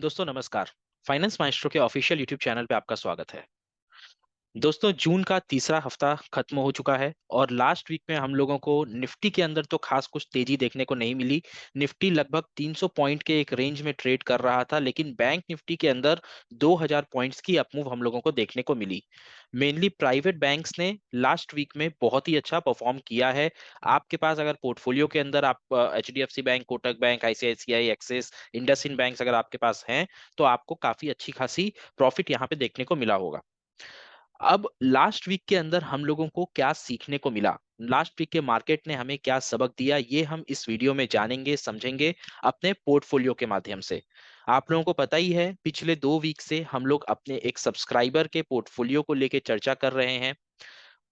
दोस्तों नमस्कार। Finance maestro के ऑफिशियल यूट्यूब चैनल पे आपका स्वागत है। दोस्तों जून का तीसरा हफ्ता खत्म हो चुका है और लास्ट वीक में हम लोगों को निफ्टी के अंदर तो खास कुछ तेजी देखने को नहीं मिली। निफ्टी लगभग 300 पॉइंट के एक रेंज में ट्रेड कर रहा था, लेकिन बैंक निफ्टी के अंदर 2000 पॉइंट्स की अपमूव हम लोगों को देखने को मिली। मेनली प्राइवेट बैंक्स ने लास्ट वीक में बहुत ही अच्छा परफॉर्म किया है। आपके पास अगर पोर्टफोलियो के अंदर आप HDFC bank, Kotak bank, ICICI, axis, IndusInd bank अगर आपके पास हैं तो आपको काफी अच्छी खासी प्रॉफिट यहाँ पे देखने को मिला होगा। अब लास्ट वीक के अंदर हम लोगों को क्या सीखने को मिला, लास्ट वीक के मार्केट ने हमें क्या सबक दिया, ये हम इस वीडियो में जानेंगे समझेंगे अपने पोर्टफोलियो के माध्यम से। आप लोगों को पता ही है पिछले 2 वीक से हम लोग अपने एक सब्सक्राइबर के पोर्टफोलियो को लेके चर्चा कर रहे हैं।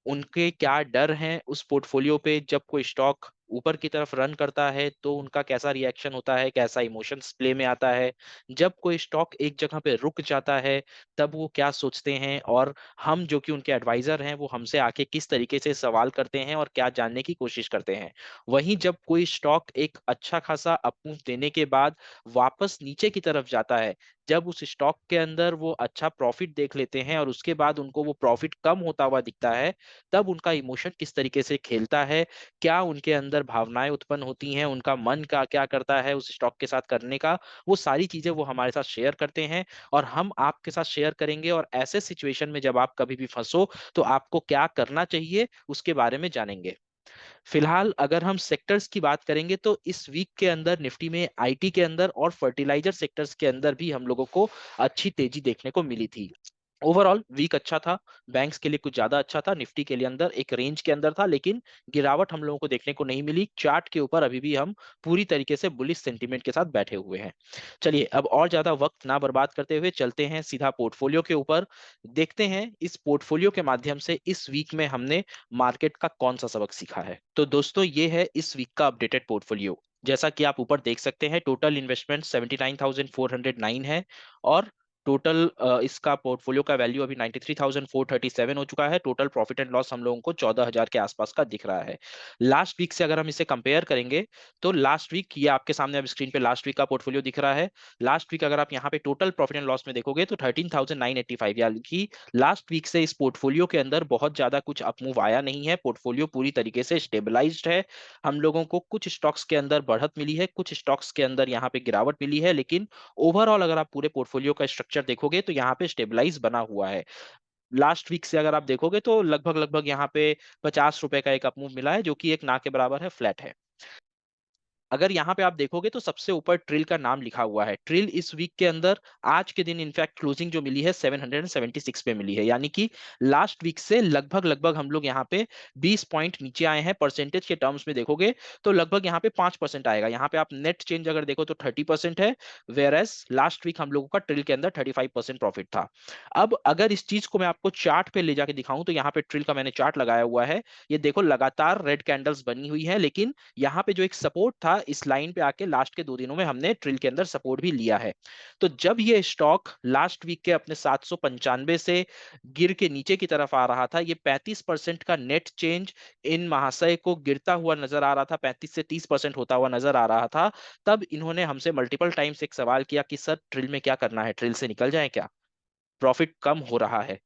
उनके क्या डर हैं उस पोर्टफोलियो पे, जब कोई स्टॉक ऊपर की तरफ रन करता है तो उनका कैसा रिएक्शन होता है, कैसा इमोशंस प्ले में आता है। जब कोई स्टॉक एक जगह पे रुक जाता है तब वो क्या सोचते हैं, और हम जो कि उनके एडवाइजर हैं वो हमसे आके किस तरीके से सवाल करते हैं और क्या जानने की कोशिश करते हैं। वहीं जब कोई स्टॉक एक अच्छा खासा अपमूव देने के बाद वापस नीचे की तरफ जाता है, जब उस स्टॉक के अंदर वो अच्छा प्रॉफिट देख लेते हैं और उसके बाद उनको वो प्रॉफिट कम होता हुआ दिखता है, तब उनका इमोशन किस तरीके से खेलता है, क्या उनके अंदर भावनाएं उत्पन्न होती हैं, उनका मन का क्या करता है उस स्टॉक के साथ करने का, वो सारी चीजें वो हमारे साथ शेयर करते हैं और हम आपके साथ शेयर करेंगे। और ऐसे सिचुएशन में जब आप कभी भी फंसो तो आपको क्या करना चाहिए उसके बारे में जानेंगे। फिलहाल अगर हम सेक्टर्स की बात करेंगे तो इस वीक के अंदर निफ्टी में आईटी के अंदर और फर्टिलाइजर सेक्टर्स के अंदर भी हम लोगों को अच्छी तेजी देखने को मिली थी। ओवरऑल वीक अच्छा था। बैंक्स के लिए कुछ ज्यादा अच्छा था, निफ्टी के लिए अंदर एक रेंज के अंदर था, लेकिन गिरावट हम लोगों को देखने को नहीं मिली। चार्ट के ऊपर अभी भी हम पूरी तरीके से बुलिश सेंटीमेंट के साथ बैठे हुए हैं। चलिए अब और ज्यादा वक्त ना बर्बाद करते हुए चलते हैं सीधा पोर्टफोलियो के ऊपर। देखते हैं इस पोर्टफोलियो के माध्यम से इस वीक में हमने मार्केट का कौन सा सबक सीखा है। तो दोस्तों ये है इस वीक का अपडेटेड पोर्टफोलियो। जैसा कि आप ऊपर देख सकते हैं टोटल इन्वेस्टमेंट 79,409 है और टोटल इसका पोर्टफोलियो का वैल्यू अभी 93,437 हो चुका है। टोटल प्रॉफिट एंड लॉस हम लोगों को 14,000 के आसपास का दिख रहा है। लास्ट वीक से अगर हम इसे कंपेयर करेंगे तो लास्ट वीक, ये आपके सामने अब स्क्रीन पे लास्ट वीक का पोर्टफोलियो दिख रहा है। लास्ट वीक अगर आप यहाँ पे टोटल प्रॉफिट एंड लॉस में देखोगे तो 13,985, यानी कि लास्ट वीक से इस पोर्टफोलियो के अंदर बहुत ज्यादा कुछ अपमूव आया नहीं है। पोर्टफोलियो पूरी तरीके से स्टेबलाइज्ड है। हम लोगों को कुछ स्टॉक्स के अंदर बढ़त मिली है, कुछ स्टॉक्स के अंदर यहाँ पे गिरावट मिली है, लेकिन ओवरऑल अगर आप पूरे पोर्टफोलियो का स्ट्रक्चर देखोगे तो यहाँ पे स्टेबलाइज बना हुआ है। लास्ट वीक से अगर आप देखोगे तो लगभग लगभग यहाँ पे 50 रुपए का एक अपमूव मिला है, जो कि एक ना के बराबर है, फ्लैट है। अगर यहाँ पे आप देखोगे तो सबसे ऊपर ट्रिल का नाम लिखा हुआ है। ट्रिल इस वीक के अंदर आज के दिन इनफैक्ट क्लोजिंग जो मिली है 776 पे मिली है, यानी कि लास्ट वीक से लगभग लगभग हम लोग यहाँ पे 20 पॉइंट नीचे आए हैं। परसेंटेज के टर्म्स में देखोगे तो लगभग यहाँ पे 5% आएगा। यहाँ पे आप नेट चेंज अगर देखो तो 30% है, वेर एज लास्ट वीक हम लोगों का ट्रिल के अंदर 35% प्रॉफिट था। अब अगर इस चीज को मैं आपको चार्ट पे ले जाके दिखाऊं तो यहाँ पे ट्रिल का मैंने चार्ट लगाया हुआ है। ये देखो लगातार रेड कैंडल्स बनी हुई है, लेकिन यहाँ पे जो एक सपोर्ट था इस लाइन पे आके लास्ट के 2 दिनों में हमने ट्रिल के अंदर सपोर्ट भी लिया है। तो जब ये स्टॉक लास्ट वीक के अपने 795 से गिर के नीचे की तरफ आ रहा था, ये 35% का नेट चेंज इन महाशय को गिरता हुआ नजर आ रहा था, 35 से 30% होता हुआ नजर आ रहा था। तब इन्होंने हमसे मल्टीपल टाइम्स एक सवाल किया कि सर ट्रिल में क्या करना है, ट्रिल से निकल जाए क्या, प्रॉफिट कम हो रहा है।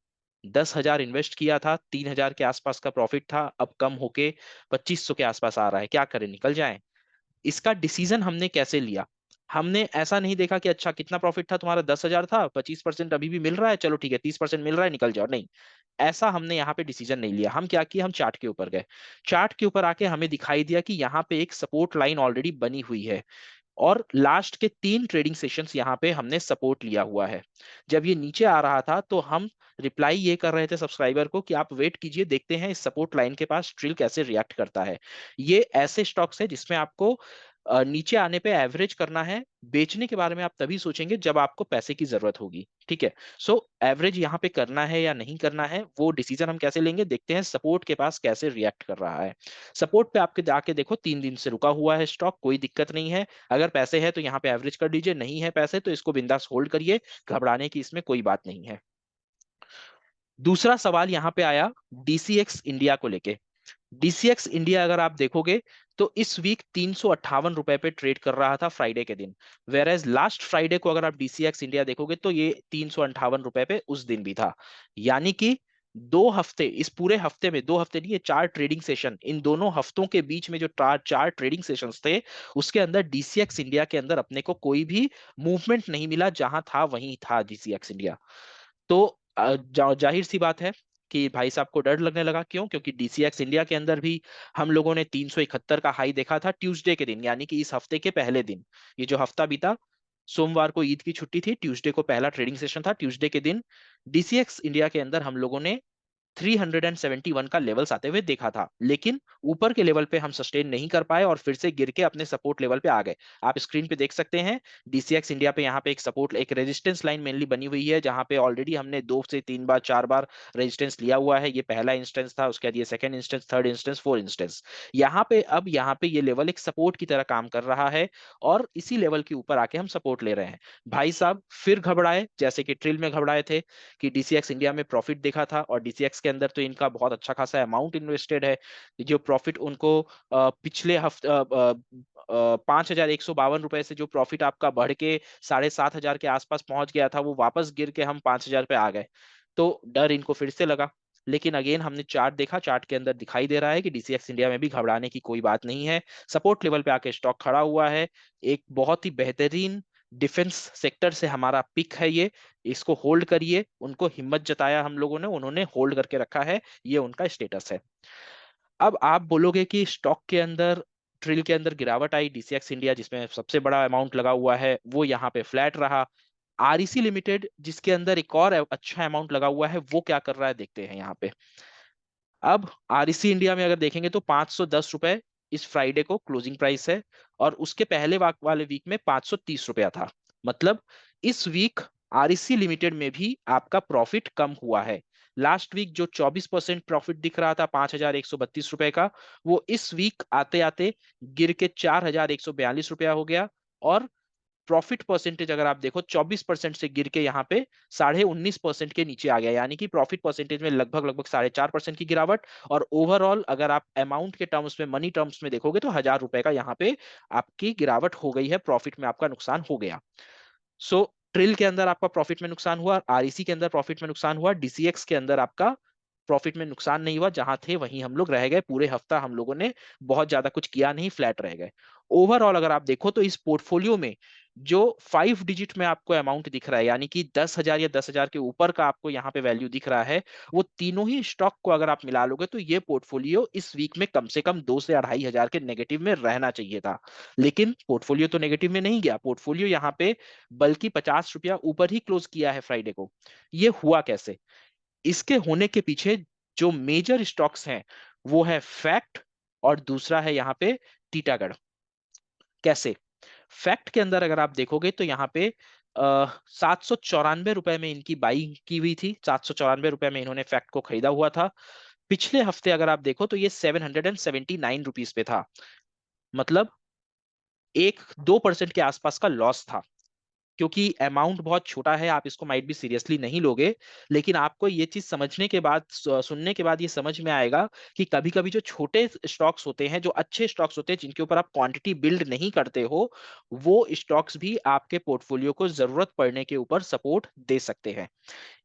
10,000 इन्वेस्ट किया था, 3,000 के आसपास का प्रॉफिट था, अब कम होके 2,500 के आसपास आ रहा है, क्या करें, निकल जाएं। इसका डिसीजन हमने कैसे लिया? हमने ऐसा नहीं देखा कि अच्छा कितना प्रॉफिट था तुम्हारा, 10,000 था, 25% अभी भी मिल रहा है, चलो ठीक है 30% मिल रहा है, निकल जाओ, नहीं। ऐसा हमने यहाँ पे डिसीजन नहीं लिया। हम क्या किए, हम चार्ट के ऊपर गए। चार्ट के ऊपर आके हमें दिखाई दिया कि यहाँ पे एक सपोर्ट लाइन ऑलरेडी बनी हुई है और लास्ट के 3 ट्रेडिंग सेशंस यहाँ पे हमने सपोर्ट लिया हुआ है। जब ये नीचे आ रहा था तो हम रिप्लाई ये कर रहे थे सब्सक्राइबर को कि आप वेट कीजिए, देखते हैं इस सपोर्ट लाइन के पास ट्रिल कैसे रिएक्ट करता है। ये ऐसे स्टॉक्स है जिसमें आपको नीचे आने पे एवरेज करना है। बेचने के बारे में आप तभी सोचेंगे जब आपको पैसे की जरूरत होगी, ठीक है। सो एवरेज यहाँ पे करना है या नहीं करना है वो डिसीजन हम कैसे लेंगे, देखते हैं सपोर्ट के पास कैसे रिएक्ट कर रहा है। सपोर्ट पे आपके जाके देखो 3 दिन से रुका हुआ है स्टॉक, कोई दिक्कत नहीं है। अगर पैसे है तो यहाँ पे एवरेज कर लीजिए, नहीं है पैसे तो इसको बिंदास होल्ड करिए, घबराने की इसमें कोई बात नहीं है। दूसरा सवाल यहाँ पे आया डीसीएक्स इंडिया को लेके। डीसीएक्स इंडिया अगर आप देखोगे तो इस वीक 358 रुपए पे ट्रेड कर रहा था फ्राइडे के दिन। वेर एज लास्ट फ्राइडे को अगर आप डीसीएक्स इंडिया देखोगे तो ये 358 रुपए पे उस दिन भी था। यानी कि 2 हफ्ते, इस पूरे हफ्ते में, 2 हफ्ते नहीं, ये 4 ट्रेडिंग सेशन, इन दोनों हफ्तों के बीच में जो चार ट्रेडिंग सेशंस थे, उसके अंदर डीसीएक्स इंडिया के अंदर अपने को कोई भी मूवमेंट नहीं मिला, जहां था वहीं था डीसीएक्स इंडिया। तो जाहिर सी बात है कि भाई साहब को डर लगने लगा। क्यों? क्योंकि डीसीएक्स इंडिया के अंदर भी हम लोगों ने 371 का हाई देखा था ट्यूसडे के दिन, यानी कि इस हफ्ते के पहले दिन। ये जो हफ्ता बीता, सोमवार को ईद की छुट्टी थी, ट्यूसडे को पहला ट्रेडिंग सेशन था, ट्यूसडे के दिन डीसीएक्स इंडिया के अंदर हम लोगों ने 371 का लेवल्स आते हुए देखा था। लेकिन ऊपर के लेवल पे हम सस्टेन नहीं कर पाए और फिर से गिर के अपने सपोर्ट लेवल पे आ गए। आप स्क्रीन पे देख सकते हैं, डीसीएक्स इंडिया पे यहाँ पे एक सपोर्ट, एक रेजिस्टेंस लाइन मेनली बनी हुई है, जहां पे ऑलरेडी हमने 2 से 3 बार 4 बार रेजिस्टेंस लिया हुआ है। ये पहला इंस्टेंस था, उसके बाद ये second instance, third instance, fourth instance. यहाँ पे अब यहाँ पे ये लेवल एक सपोर्ट की तरह काम कर रहा है और इसी लेवल के ऊपर आके हम सपोर्ट ले रहे हैं। भाई साहब फिर घबराए, जैसे कि ट्रिल में घबराए थे कि डीसीएक्स इंडिया में प्रॉफिट देखा था, और डीसीएक्स के अंदर तो इनका बहुत अच्छा खासा अमाउंट इन्वेस्टेड है। जो प्रॉफिट उनको पिछले हफ्ते 5,152 रुपए से जो प्रॉफिट आपका बढ़ के 7,500 के आसपास पहुंच गया था, वो वापस गिर के हम 5,000 पे आ गए। तो डर इनको फिर से लगा। लेकिन अगेन हमने चार्ट देखा, चार्ट के अंदर दिखाई दे रहा है कि डीसीएक्स इंडिया में भी घबराने की कोई बात नहीं है। सपोर्ट लेवल पे आके स्टॉक खड़ा हुआ है। एक बहुत ही बेहतरीन डिफेंस सेक्टर से हमारा पिक है ये, इसको होल्ड करिए। उनको हिम्मत जताया हम लोगों ने, उन्होंने होल्ड करके रखा है, ये उनका स्टेटस है। अब आप बोलोगे कि स्टॉक के अंदर, ट्रिल के अंदर गिरावट आई, डीसीएक्स इंडिया जिसमें सबसे बड़ा अमाउंट लगा हुआ है वो यहाँ पे फ्लैट रहा। आरईसी लिमिटेड जिसके अंदर एक और अच्छा अमाउंट लगा हुआ है, वो क्या कर रहा है देखते हैं यहाँ पे। अब आरईसी इंडिया में अगर देखेंगे तो 510 रुपए इस फ्राइडे को क्लोजिंग प्राइस है, और उसके पहले वाले वीक में 530 रुपया था। मतलब इस वीक आरईसी लिमिटेड में भी आपका प्रॉफिट कम हुआ है। लास्ट वीक जो 24% प्रॉफिट दिख रहा था 5,132 रुपए का, वो इस वीक आते आते गिर के 4,142 रुपया हो गया। और प्रॉफिट परसेंटेज अगर आप देखो, 24% से गिर के यहाँ पे 19.5% के नीचे आ गया, यानी कि प्रॉफिट परसेंटेज में लगभग लगभग 4.5% की गिरावट। और ओवरऑल अगर आप अमाउंट के टर्म्स में, मनी टर्म्स में देखोगे तो 1,000 रुपए का यहाँ पे आपकी गिरावट हो गई है, प्रॉफिट में आपका नुकसान हो गया। सो ट्रिल के अंदर आपका प्रॉफिट में नुकसान हुआ, आरईसी के अंदर प्रॉफिट में नुकसान हुआ, डीसीएक्स के अंदर आपका प्रॉफिट में नुकसान नहीं हुआ। जहां थे वहीं हम लोग रह गए, पूरे हफ्ता हम लोगों ने बहुत ज्यादा कुछ किया नहीं, फ्लैट रह गए। ओवरऑल अगर आप देखो तो इस पोर्टफोलियो में जो 5 डिजिट में आपको अमाउंट दिख रहा है, यानी कि 10,000 या 10,000 के ऊपर का आपको यहाँ पे वैल्यू दिख रहा है, वो तीनों ही स्टॉक को अगर आप मिला लोगे तो ये पोर्टफोलियो इस वीक में कम से कम 2 से 2,500 के नेगेटिव में रहना चाहिए था। लेकिन पोर्टफोलियो तो नेगेटिव में नहीं गया, पोर्टफोलियो यहाँ पे बल्कि 50 रुपया ऊपर ही क्लोज किया है फ्राइडे को। ये हुआ कैसे? इसके होने के पीछे जो मेजर स्टॉक्स हैं वो है फैक्ट, और दूसरा है यहाँ पे टीटागढ़। कैसे? फैक्ट के अंदर अगर आप देखोगे तो यहाँ पे 794 रुपए में इनकी बाइंग की हुई थी, 794 रुपए में इन्होंने फैक्ट को खरीदा हुआ था। पिछले हफ्ते अगर आप देखो तो ये 779 रुपीज पे था। मतलब 1-2% के आसपास का लॉस था। क्योंकि अमाउंट बहुत छोटा है, आप इसको माइट भी सीरियसली नहीं लोगे। लेकिन आपको ये चीज समझने के बाद, सुनने के बाद ये समझ में आएगा कि कभी कभी जो छोटे स्टॉक्स होते हैं, जो अच्छे स्टॉक्स होते हैं, जिनके ऊपर आप क्वांटिटी बिल्ड नहीं करते हो, वो स्टॉक्स भी आपके पोर्टफोलियो को जरूरत पड़ने के ऊपर सपोर्ट दे सकते हैं।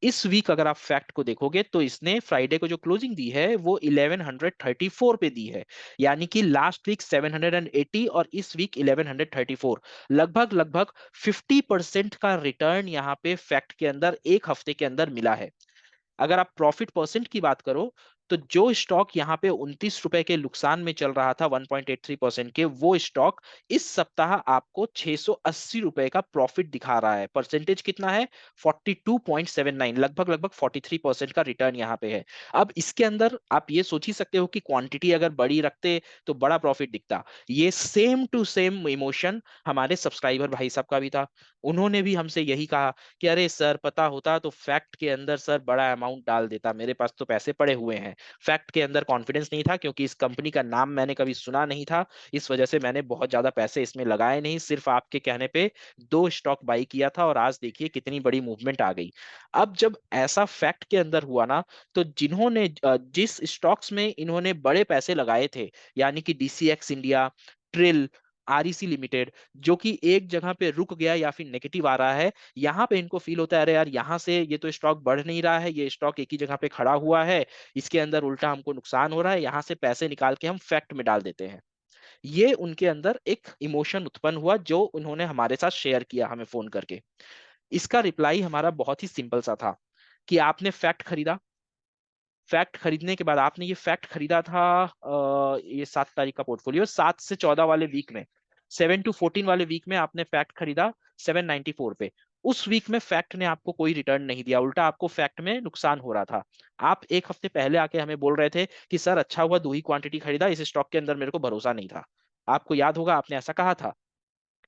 इस वीक अगर आप फैक्ट को देखोगे तो इसने फ्राइडे को जो क्लोजिंग दी है वो 1134 पे दी है। यानी कि लास्ट वीक 780 और इस वीक 1134, लगभग लगभग 50% का रिटर्न यहाँ पे फैक्ट के अंदर एक हफ्ते के अंदर मिला है। अगर आप प्रॉफिट परसेंट की बात करो तो जो स्टॉक यहाँ पे 29 रुपए के नुकसान में चल रहा था 1.83% के, वो स्टॉक इस सप्ताह आपको 680 रुपए का प्रॉफिट दिखा रहा है। परसेंटेज कितना है? 42.79, लगभग लगभग 43% का रिटर्न यहाँ पे है। अब इसके अंदर आप ये सोच ही सकते हो कि क्वांटिटी अगर बड़ी रखते तो बड़ा प्रॉफिट दिखता। ये सेम टू सेम इमोशन हमारे सब्सक्राइबर भाई साहब का भी था। उन्होंने भी हमसे यही कहा कि अरे सर, पता होता तो फैक्ट के अंदर सर बड़ा अमाउंट डाल देता, मेरे पास तो पैसे पड़े हुए हैं। फैक्ट के अंदर कॉन्फिडेंस नहीं था, क्योंकि इस कंपनी का नाम मैंने कभी सुना नहीं था। इस वजह से मैंने बहुत ज्यादा पैसे इसमें लगाए नहीं, सिर्फ आपके कहने पे 2 स्टॉक बाई किया था, और आज देखिए कितनी बड़ी मूवमेंट आ गई। अब जब ऐसा फैक्ट के अंदर हुआ ना, तो जिन्होंने जिस स्टॉक्स में इन्होंने बड़े पैसे लगाए थे, यानी कि डीसीएक्स इंडिया, ट्रिल, आरईसी लिमिटेड, जो कि एक जगह पे रुक गया या फिर नेगेटिव आ रहा है, यहाँ पे इनको फील होता है अरे यार यहाँ से ये तो स्टॉक बढ़ नहीं रहा है, ये स्टॉक एक ही जगह पे खड़ा हुआ है, इसके अंदर उल्टा हमको नुकसान हो रहा है, यहाँ से पैसे निकाल के हम फैक्ट में डाल देते हैं। ये उनके अंदर एक इमोशन उत्पन्न हुआ, जो उन्होंने हमारे साथ शेयर किया हमें फोन करके। इसका रिप्लाई हमारा बहुत ही सिंपल सा था कि आपने फैक्ट खरीदा। फैक्ट खरीदने के बाद आपने ये फैक्ट खरीदा था, ये 7 तारीख का पोर्टफोलियो, 7 से 14 वाले वीक में, 7 to 14 वाले वीक में आपने फैक्ट खरीदा 794 पे। उस वीक में फैक्ट ने आपको कोई रिटर्न नहीं दिया, उल्टा आपको फैक्ट में नुकसान हो रहा था। आप एक हफ्ते पहले आके हमें बोल रहे थे कि सर अच्छा हुआ 2 ही क्वांटिटी खरीदा, इस स्टॉक के अंदर मेरे को भरोसा नहीं था। आपको याद होगा आपने ऐसा कहा था।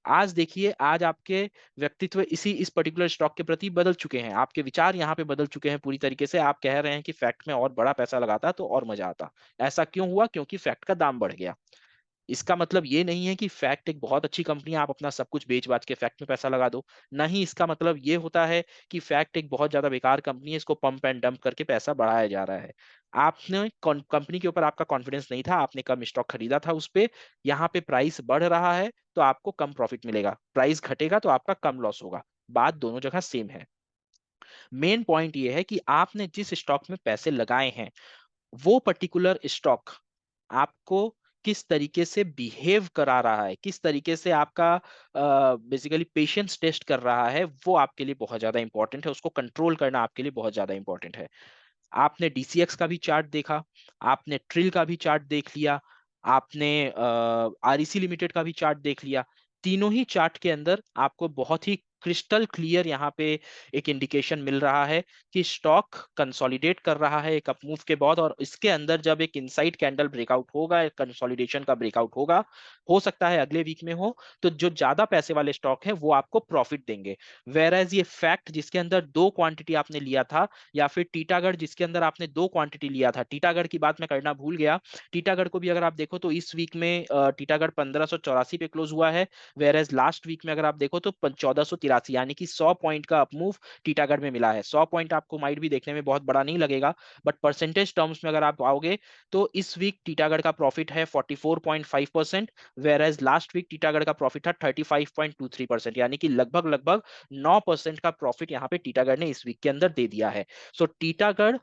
आज देखिए, आज आपके व्यक्तित्व इसी इस पर्टिकुलर स्टॉक के प्रति बदल चुके हैं, आपके विचार यहाँ पे बदल चुके हैं पूरी तरीके से। आप कह रहे हैं कि फैक्ट में और बड़ा पैसा लगाता तो और मजा आता। ऐसा क्यों हुआ? क्योंकि फैक्ट का दाम बढ़ गया। इसका मतलब ये नहीं है कि फैक्ट एक बहुत अच्छी कंपनी है, आप अपना सब कुछ बेच बाच के फैक्ट में पैसा लगा दो। नहीं, इसका मतलब ये होता है कि फैक्ट एक बहुत ज्यादा बेकार कंपनी है, इसको पंप एंड डंप करके पैसा बढ़ाया जा रहा है। आपने कंपनी के ऊपर आपका कॉन्फिडेंस नहीं था, आपने कम स्टॉक खरीदा था उस पे। यहाँ पे प्राइस बढ़ रहा है तो आपको कम प्रॉफिट मिलेगा, प्राइस घटेगा तो आपका कम लॉस होगा। बात दोनों जगह सेम है। मेन पॉइंट ये है कि आपने जिस स्टॉक में पैसे लगाए हैं, वो पर्टिकुलर स्टॉक आपको किस तरीके से बिहेव करा रहा है, किस तरीके से आपका बेसिकली पेशेंस टेस्ट कर रहा है, वो आपके लिए बहुत ज्यादा इंपॉर्टेंट है। उसको कंट्रोल करना आपके लिए बहुत ज्यादा इंपॉर्टेंट है। आपने डीसीएक्स का भी चार्ट देखा, आपने ट्रिल का भी चार्ट देख लिया, आपने आरईसी लिमिटेड का भी चार्ट देख लिया। तीनों ही चार्ट के अंदर आपको बहुत ही क्रिस्टल क्लियर यहाँ पे एक इंडिकेशन मिल रहा है कि स्टॉक कंसोलिडेट कर रहा है एक अपमूव के बाद, और इसके अंदर जब एक इनसाइड कैंडल ब्रेकआउट होगा, एक कंसोलिडेशन का ब्रेकआउट होगा, हो सकता है अगले वीक में हो, तो जो ज्यादा पैसे वाले स्टॉक है वो आपको प्रॉफिट देंगे। वेरएज ये फैक्ट जिसके अंदर 2 क्वांटिटी आपने लिया था, या फिर टीटागढ़ जिसके अंदर आपने 2 क्वांटिटी लिया था, टीटागढ़ की बात मैं करना भूल गया। टीटागढ़ को भी अगर आप देखो तो इस वीक में टीटागढ़ 1584 पे क्लोज हुआ है। वेयर लास्ट वीक में अगर आप देखो तो 1483, यानी कि 100 पॉइंट का अपमूव टीटागढ़ में मिला है। 100 पॉइंट आपको माइट भी देखने में बहुत बड़ा नहीं लगेगा, बट परसेंटेज टर्म्स में अगर आप आओगे तो इस वीक टीटागढ़ का प्रॉफिट है 44.5%, whereas last week Titagarh का प्रॉफिट था 35.23%, यानी कि लगभग लगभग 9% का प्रॉफिट यहाँ पे टीटागढ़ ने इस वीक के अंदर दे दिया है। सो टीटागढ़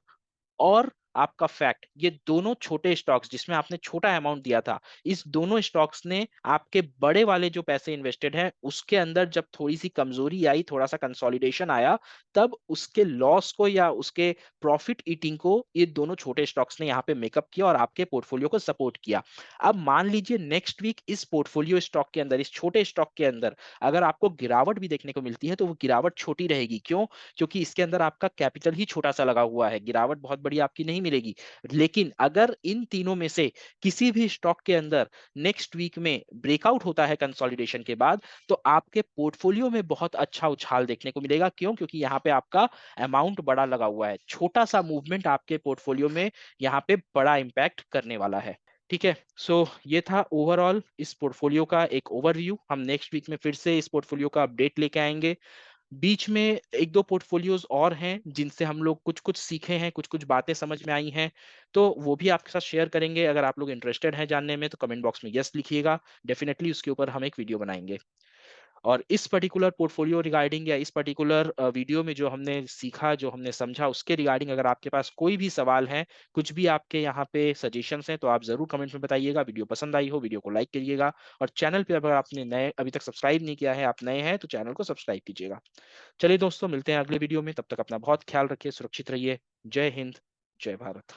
और आपका फैक्ट, ये दोनों छोटे स्टॉक्स जिसमें आपने छोटा अमाउंट दिया था, इस दोनों स्टॉक्स ने आपके बड़े वाले जो पैसे इन्वेस्टेड हैं उसके अंदर जब थोड़ी सी कमजोरी आई, थोड़ा सा कंसोलिडेशन आया, तब उसके लॉस को या उसके प्रॉफिट ईटिंग को ये दोनों छोटे स्टॉक्स ने यहाँ पे मेकअप किया और आपके पोर्टफोलियो को सपोर्ट किया। अब मान लीजिए नेक्स्ट वीक इस पोर्टफोलियो स्टॉक के अंदर, इस छोटे स्टॉक के अंदर अगर आपको गिरावट भी देखने को मिलती है, तो वो गिरावट छोटी रहेगी। क्यों? क्योंकि इसके अंदर आपका कैपिटल ही छोटा सा लगा हुआ है, गिरावट बहुत बड़ी आपकी नहीं मिलेगी। लेकिन अगर इन तीनों में से किसी भी स्टॉक के अंदर नेक्स्ट वीक में ब्रेकआउट होता है कंसोलिडेशन के बाद, तो आपके पोर्टफोलियो में बहुत अच्छा उछाल देखने को मिलेगा। क्यों? क्योंकि यहाँ पे आपका अमाउंट बड़ा लगा हुआ है, छोटा सा मूवमेंट आपके पोर्टफोलियो में यहाँ पे बड़ा इंपैक्ट करने वाला है। ठीक है, सो ये था ओवरऑल इस पोर्टफोलियो का एक ओवरव्यू। हम नेक्स्ट वीक में फिर से इस पोर्टफोलियो का अपडेट लेके आएंगे। बीच में एक दो पोर्टफोलियोज और हैं जिनसे हम लोग कुछ कुछ सीखे हैं, कुछ कुछ बातें समझ में आई हैं, तो वो भी आपके साथ शेयर करेंगे। अगर आप लोग इंटरेस्टेड हैं जानने में तो कमेंट बॉक्स में यस लिखिएगा, डेफिनेटली उसके ऊपर हम एक वीडियो बनाएंगे। और इस पर्टिकुलर पोर्टफोलियो रिगार्डिंग या इस पर्टिकुलर वीडियो में जो हमने सीखा, जो हमने समझा, उसके रिगार्डिंग अगर आपके पास कोई भी सवाल है, कुछ भी आपके यहाँ पे सजेशंस हैं, तो आप जरूर कमेंट में बताइएगा। वीडियो पसंद आई हो वीडियो को लाइक करिएगा, और चैनल पे अगर आपने नए अभी तक सब्सक्राइब नहीं किया है, आप नए हैं तो चैनल को सब्सक्राइब कीजिएगा। चलिए दोस्तों, मिलते हैं अगले वीडियो में, तब तक अपना बहुत ख्याल रखिए, सुरक्षित रहिए। जय हिंद, जय भारत।